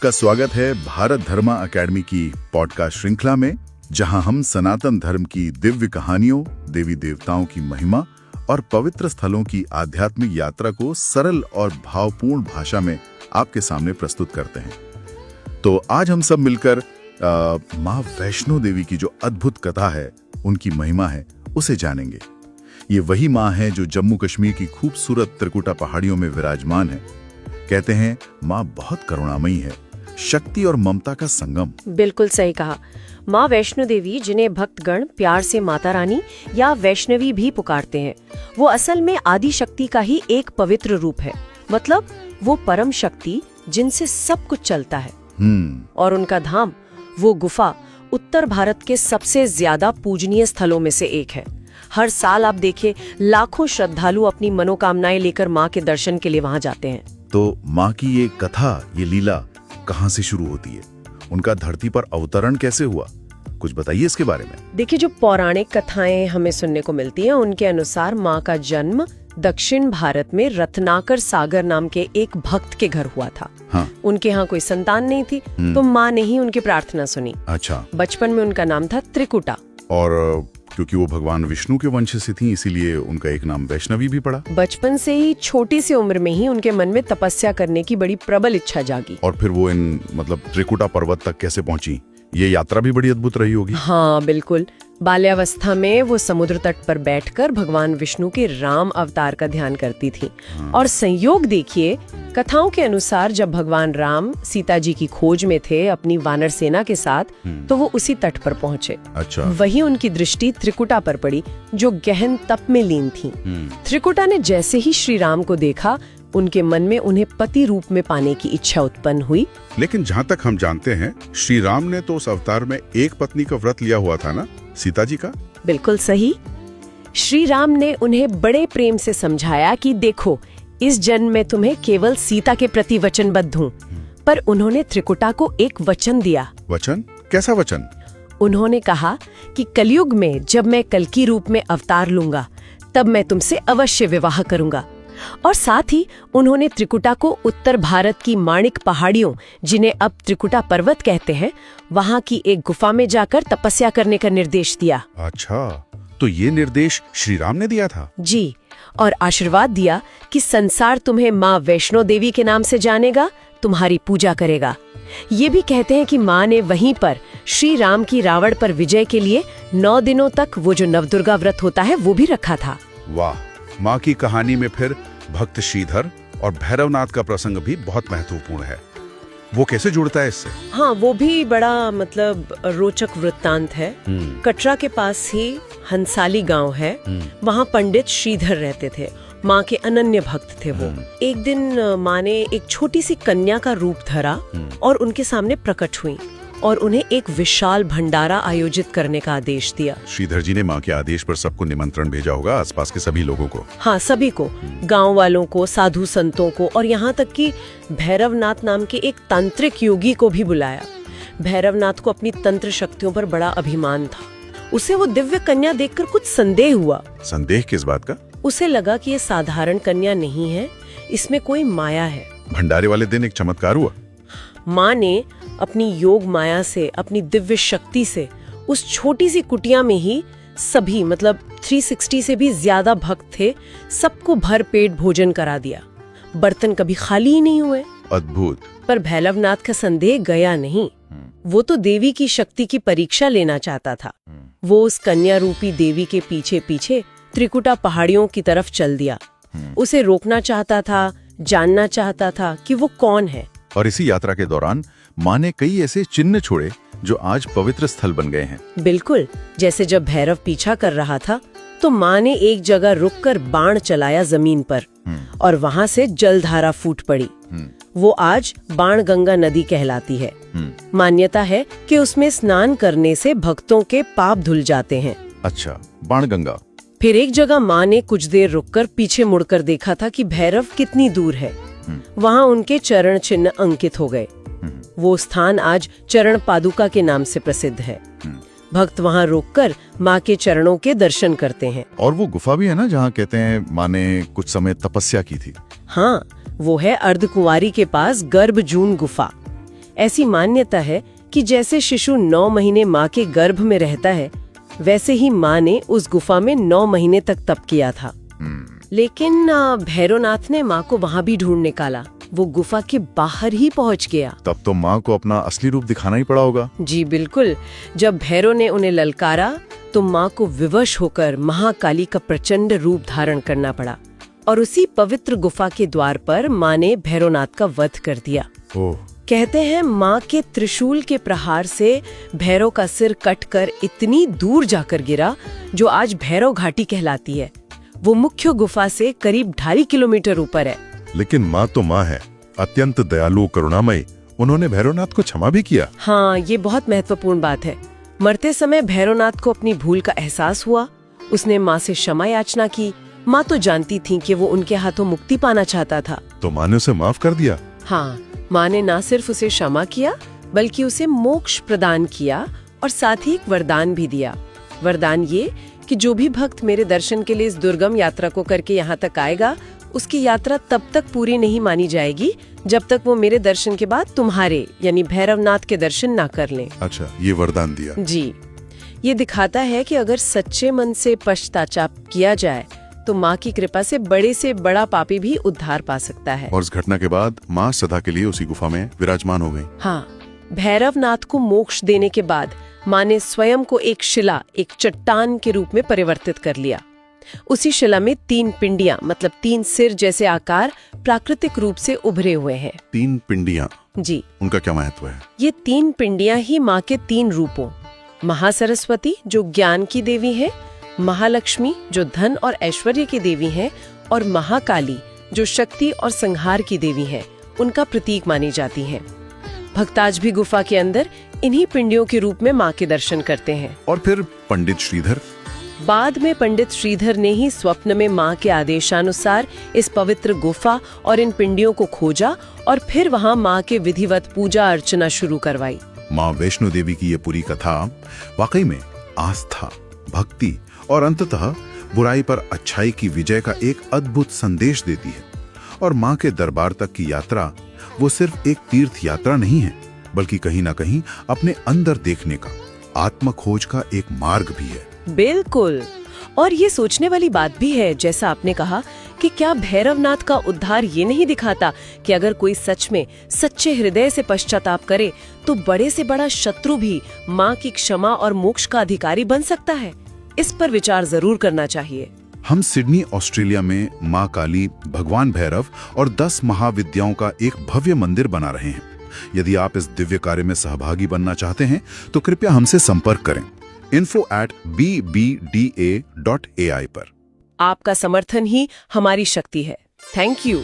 आपका स्वागत है भारत धर्मा अकेडमी की पॉडकास्ट श्रृंखला में, जहां हम सनातन धर्म की दिव्य कहानियों, देवी देवताओं की महिमा और पवित्र स्थलों की आध्यात्मिक यात्रा को सरल और भावपूर्ण भाषा में आपके सामने प्रस्तुत करते हैं। तो आज हम सब मिलकर माँ वैष्णो देवी की जो अद्भुत कथा है, उनकी महिमा है, उसे जानेंगे। ये वही माँ है जो जम्मू कश्मीर की खूबसूरत त्रिकुटा पहाड़ियों में विराजमान है। कहते हैं माँ बहुत करुणामयी है, शक्ति और ममता का संगम। बिल्कुल सही कहा। माँ वैष्णो देवी, जिन्हें भक्तगण प्यार से माता रानी या वैष्णवी भी पुकारते हैं, वो असल में आदि शक्ति का ही एक पवित्र रूप है। मतलब वो परम शक्ति जिनसे सब कुछ चलता है। और उनका धाम, वो गुफा, उत्तर भारत के सबसे ज्यादा पूजनीय स्थलों में से एक है। हर साल आप देखिए, लाखों श्रद्धालु अपनी मनोकामनाएं लेकर माँ के दर्शन के लिए वहाँ जाते हैं। तो माँ की ये कथा, ये लीला कहाँ से शुरू होती है? उनका धरती पर अवतरण कैसे हुआ? कुछ बताइए इसके बारे में। देखिए, जो पौराणिक कथाएं हमें सुनने को मिलती हैं, उनके अनुसार माँ का जन्म दक्षिण भारत में रत्नाकर सागर नाम के एक भक्त के घर हुआ था। हाँ। उनके यहाँ कोई संतान नहीं थी, तो माँ ने ही उनकी प्रार्थना सुनी। अच्छा। बचपन में उनका नाम था त्रिकुटा। और क्योंकि वो भगवान विष्णु के वंश से थी, इसीलिए उनका एक नाम वैष्णवी भी पड़ा। बचपन से ही, छोटी सी उम्र में ही उनके मन में तपस्या करने की बड़ी प्रबल इच्छा जागी। और फिर वो त्रिकुटा पर्वत तक कैसे पहुंची? ये यात्रा भी बड़ी अद्भुत रही होगी। हाँ बिल्कुल। बाल्यावस्था में वो समुद्र तट पर बैठकर भगवान विष्णु के राम अवतार का ध्यान करती थी। और संयोग देखिए, कथाओं के अनुसार जब भगवान राम सीता जी की खोज में थे अपनी वानर सेना के साथ, तो वो उसी तट पर पहुँचे। अच्छा। वहीं उनकी दृष्टि त्रिकुटा पर पड़ी, जो गहन तप में लीन थी। त्रिकुटा ने जैसे ही श्री राम को देखा, उनके मन में उन्हें पति रूप में पाने की इच्छा उत्पन्न हुई। लेकिन जहाँ तक हम जानते हैं, श्री राम ने तो उस अवतार में एक पत्नी का व्रत लिया हुआ था ना, सीता जी का? बिल्कुल सही। श्री राम ने उन्हें बड़े प्रेम से समझाया कि देखो, इस जन्म में तुम्हें केवल सीता के प्रति वचनबद्ध हूँ। पर उन्होंने त्रिकुटा को एक वचन दिया। वचन? कैसा वचन? उन्होंने कहा कि कलयुग में जब मैं कल्कि रूप में अवतार लूंगा, तब मैं तुमसे अवश्य विवाह करूंगा। और साथ ही उन्होंने त्रिकुटा को उत्तर भारत की माणिक पहाड़ियों, जिन्हें अब त्रिकुटा पर्वत कहते हैं, वहां की एक गुफा में जाकर तपस्या करने का निर्देश दिया। अच्छा, तो ये निर्देश श्री राम ने दिया था? जी, और आशीर्वाद दिया कि संसार तुम्हें माँ वैष्णो देवी के नाम से जानेगा, तुम्हारी पूजा करेगा। ये भी कहते हैं कि माँ ने वहीं पर श्री राम की रावण पर विजय के लिए 9 दिनों तक वो जो नवदुर्गा व्रत होता है, वो भी रखा था। वाह, माँ की कहानी में फिर भक्त श्रीधर और भैरवनाथ का प्रसंग भी बहुत महत्वपूर्ण है। वो कैसे जुड़ता है इससे? हाँ, वो भी बड़ा रोचक वृत्तांत है। कटरा के पास ही हंसाली गांव है। वहाँ पंडित श्रीधर रहते थे। माँ के अनन्य भक्त थे वो। एक दिन माँ ने एक छोटी सी कन्या का रूप धरा और उनके सामने प्रकट हुई और उन्हें एक विशाल भंडारा आयोजित करने का आदेश दिया। श्रीधर जी ने माँ के आदेश पर सबको निमंत्रण भेजा होगा, आसपास के सभी लोगों को। हाँ, सभी को, गांव वालों को, साधु संतों को, और यहाँ तक कि भैरवनाथ नाम के एक तांत्रिक योगी को भी बुलाया। भैरवनाथ को अपनी तंत्र शक्तियों पर बड़ा अभिमान था। उसे वो दिव्य कन्या देखकर कुछ संदेह हुआ। संदेह किस बात का? उसे लगा कि ये साधारण कन्या नहीं है, इसमें कोई माया है। भंडारे वाले दिन एक चमत्कार हुआ। माँ ने अपनी योग माया से, अपनी दिव्य शक्ति से, उस छोटी सी कुटिया में ही सभी 360 से भी ज्यादा भक्त थे, सबको भर पेट भोजन करा दिया। बर्तन कभी खाली ही नहीं हुए। अद्भुत। पर भैरवनाथ का संदेह गया नहीं। वो तो देवी की शक्ति की परीक्षा लेना चाहता था। वो उस कन्या रूपी देवी के पीछे पीछे त्रिकुटा पहाड़ियों की तरफ चल दिया। उसे रोकना चाहता था, जानना चाहता था कि वो कौन है। और इसी यात्रा के दौरान माँ ने कई ऐसे चिन्ह छोड़े जो आज पवित्र स्थल बन गए हैं। बिल्कुल, जैसे जब भैरव पीछा कर रहा था, तो माँ ने एक जगह रुककर बाण चलाया जमीन पर, और वहाँ से जलधारा फूट पड़ी। वो आज बाण गंगा नदी कहलाती है। मान्यता है कि उसमें स्नान करने से भक्तों के पाप धुल जाते हैं। अच्छा, बाण गंगा। फिर एक जगह माँ ने कुछ देर रुककर पीछे मुड़कर देखा था कि भैरव कितनी दूर है। वहाँ उनके चरण चिन्ह अंकित हो गए। वो स्थान आज चरण पादुका के नाम से प्रसिद्ध है। भक्त वहाँ रोककर माँ के चरणों के दर्शन करते हैं। और वो गुफा भी है ना, जहाँ कहते हैं माँ ने कुछ समय तपस्या की थी। हाँ, वो है अर्धकुंवारी के पास गर्भजून गुफा। ऐसी मान्यता है कि जैसे शिशु 9 महीने माँ के गर्भ में रहता है, वैसे ही माँ ने उस गुफा में 9 महीने तक तप किया था। लेकिन भैरवनाथ ने माँ को वहाँ भी ढूंढ निकाला। वो गुफा के बाहर ही पहुँच गया। तब तो माँ को अपना असली रूप दिखाना ही पड़ा होगा। जी बिल्कुल। जब भैरव ने उन्हें ललकारा तो माँ को विवश होकर महाकाली का प्रचंड रूप धारण करना पड़ा और उसी पवित्र गुफा के द्वार पर माँ ने भैरवनाथ का वध कर दिया। ओह, कहते हैं माँ के त्रिशूल के प्रहार से भैरव का सिर कटकर इतनी दूर जाकर गिरा जो आज भैरव घाटी कहलाती है। वो मुख्य गुफा से करीब 2.5 किलोमीटर ऊपर है। लेकिन माँ तो माँ है, अत्यंत दयालु करुणामयी। उन्होंने भैरवनाथ को क्षमा भी किया। हाँ, ये बहुत महत्वपूर्ण बात है। मरते समय भैरवनाथ को अपनी भूल का एहसास हुआ। उसने माँ से क्षमा याचना की। माँ तो जानती थी कि वो उनके हाथों मुक्ति पाना चाहता था। तो माँ ने उसे माफ कर दिया। हाँ, माँ ने न सिर्फ उसे क्षमा किया बल्कि उसे मोक्ष प्रदान किया और साथ ही एक वरदान भी दिया। वरदान ये कि जो भी भक्त मेरे दर्शन के लिए इस दुर्गम यात्रा को करके यहाँ तक आएगा, उसकी यात्रा तब तक पूरी नहीं मानी जाएगी जब तक वो मेरे दर्शन के बाद तुम्हारे यानी भैरवनाथ के दर्शन ना कर लें। अच्छा, ये वरदान दिया। जी, ये दिखाता है कि अगर सच्चे मन से पश्चाताप किया जाए तो माँ की कृपा से बड़ा पापी भी उद्धार पा सकता है। और इस घटना के बाद माँ सदा के लिए उसी गुफा में विराजमान हो गई। हाँ, भैरवनाथ को मोक्ष देने के बाद माँ ने स्वयं को एक शिला, एक चट्टान के रूप में परिवर्तित कर लिया। उसी शिला में 3 पिंडियां मतलब 3 सिर जैसे आकार प्राकृतिक रूप से उभरे हुए हैं। 3 पिंडियां, जी, उनका क्या महत्व है? ये 3 पिंडियां ही माँ के 3 रूपों, महासरस्वती जो ज्ञान की देवी है, महालक्ष्मी जो धन और ऐश्वर्य की देवी है और महाकाली जो शक्ति और संहार की देवी है, उनका प्रतीक मानी जाती हैं। भक्त आज भी गुफा के अंदर इन्हीं पिंडियों के रूप में माँ के दर्शन करते हैं। और फिर पंडित श्रीधर? बाद में पंडित श्रीधर ने ही स्वप्न में माँ के आदेशानुसार इस पवित्र गुफा और इन पिंडियों को खोजा और फिर वहाँ माँ के विधिवत पूजा अर्चना शुरू करवाई। माँ वैष्णो देवी की ये पूरी कथा वाकई में आस्था, भक्ति और अंततः बुराई पर अच्छाई की विजय का एक अद्भुत संदेश देती है। और माँ के दरबार तक की यात्रा वो सिर्फ एक तीर्थ यात्रा नहीं है, बल्कि कहीं ना कहीं अपने अंदर देखने का, आत्म खोज का एक मार्ग भी है। बिल्कुल। और ये सोचने वाली बात भी है, जैसा आपने कहा, कि क्या भैरवनाथ का उद्धार ये नहीं दिखाता कि अगर कोई सच में सच्चे हृदय से पश्चाताप करे तो बड़े से बड़ा शत्रु भी माँ की क्षमा और मोक्ष का अधिकारी बन सकता है। इस पर विचार जरूर करना चाहिए। हम सिडनी, ऑस्ट्रेलिया में माँ काली, भगवान भैरव और 10 महाविद्याओं का एक भव्य मंदिर बना रहे हैं। यदि आप इस दिव्य कार्य में सहभागी बनना चाहते हैं तो कृपया हमसे संपर्क करें info@bbda.ai पर। आपका समर्थन ही हमारी शक्ति है। Thank you.